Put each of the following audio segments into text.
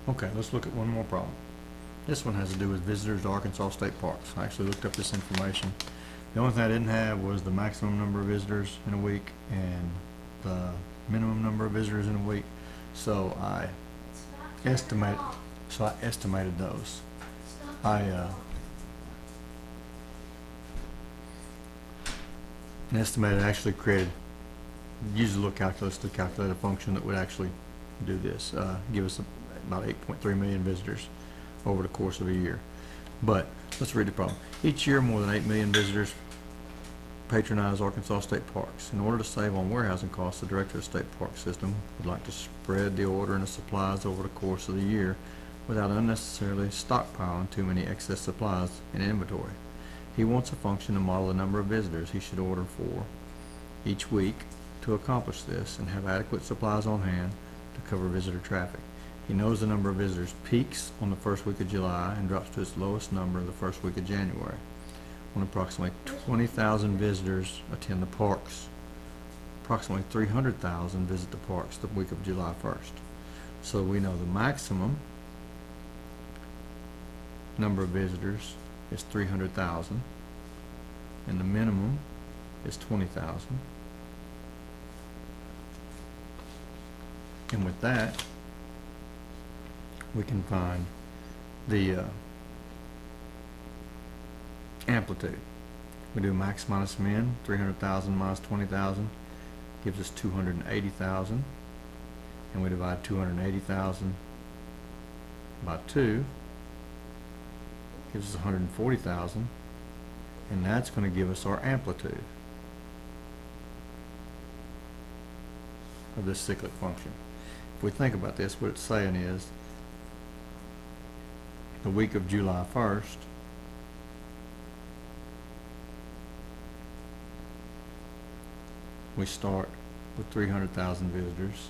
Okay, let's look at one more problem. This one has to do with visitors to Arkansas State Parks. I actually looked up this information. The only thing I didn't have was the maximum number of visitors in a week and the minimum number of visitors in a week. So I estimated those. An estimated actually created, used a little calculus to calculate a function that would actually do this, give us about 8.3 million visitors over the course of a year. But let's read the problem. Each year, more than 8 million visitors patronize Arkansas State Parks. In order to save on warehousing costs, the director of the state park system would like to spread the ordering of supplies over the course of the year without unnecessarily stockpiling too many excess supplies in inventory. He wants a function to model the number of visitors he should order for each week to accomplish this and have adequate supplies on hand to cover visitor traffic. He knows the number of visitors peaks on the first week of July and drops to its lowest number the first week of January, when approximately 20,000 visitors attend the parks. Approximately 300,000 visit the parks the week of July 1st. So we know the maximum number of visitors is 300,000 and the minimum is 20,000. And with that, we can find the amplitude. We do max minus min, 300,000 minus 20,000 gives us 280,000, and we divide 280,000 by 2 gives us 140,000, and that's going to give us our amplitude of this cyclic function. If we think about this, what it's saying is the week of July 1st we start with 300,000 visitors,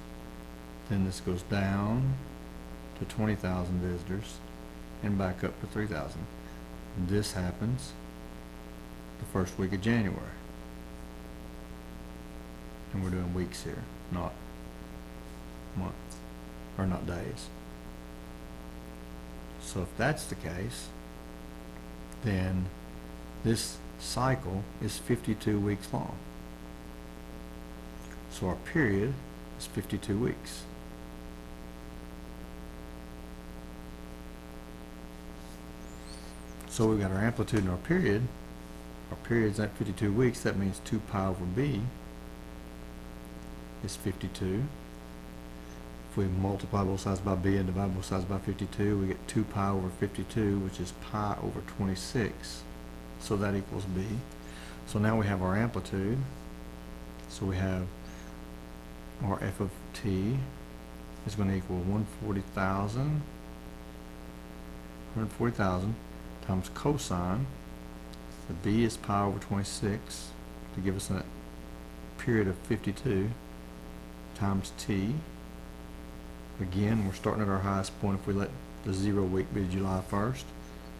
then this goes down to 20,000 visitors and back up to 3,000. This happens the first week of January, and we're doing weeks here, not months, or not days. So if that's the case, then this cycle is 52 weeks long. So our period is 52 weeks. So we've got our amplitude and our period. Our period's at 52 weeks. That means 2 pi over b is 52. If we multiply both sides by b and divide both sides by 52, we get 2 pi over 52, which is pi over 26. So that equals b. So now we have our amplitude. So we have our f of t is going to equal 140,000 times cosine. The b is pi over 26 to give us a period of 52 times t. Again, we're starting at our highest point if we let the 0 week be July 1st,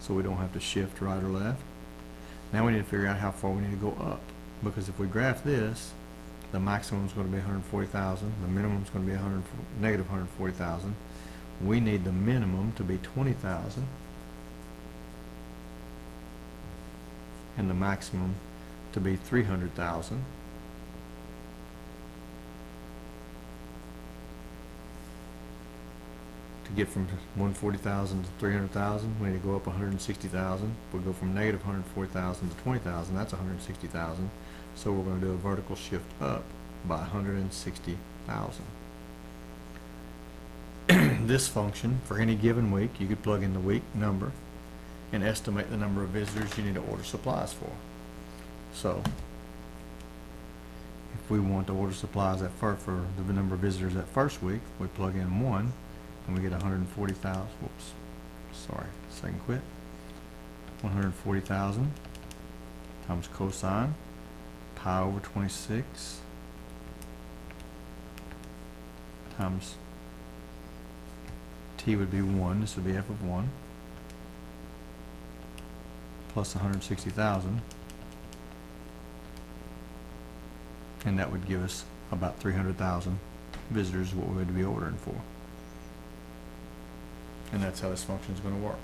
so we don't have to shift right or left. Now we need to figure out how far we need to go up, because if we graph this, the maximum is going to be 140,000, the minimum is going to be negative 140,000. We need the minimum to be 20,000 and the maximum to be 300,000. To get from 140,000 to 300,000, we need to go up 160,000. If we go from negative 140,000 to 20,000, that's 160,000. So we're going to do a vertical shift up by 160,000. This function, for any given week, you could plug in the week number and estimate the number of visitors you need to order supplies for. So if we want to order supplies for the number of visitors that first week, we plug in 1 and we get 140,000. Whoops, sorry, second quit. 140,000 times cosine pi over 26 times t would be 1. This would be f of 1 plus 160,000, and that would give us about 300,000 visitors, what we would be ordering for. And that's how this function is gonna work.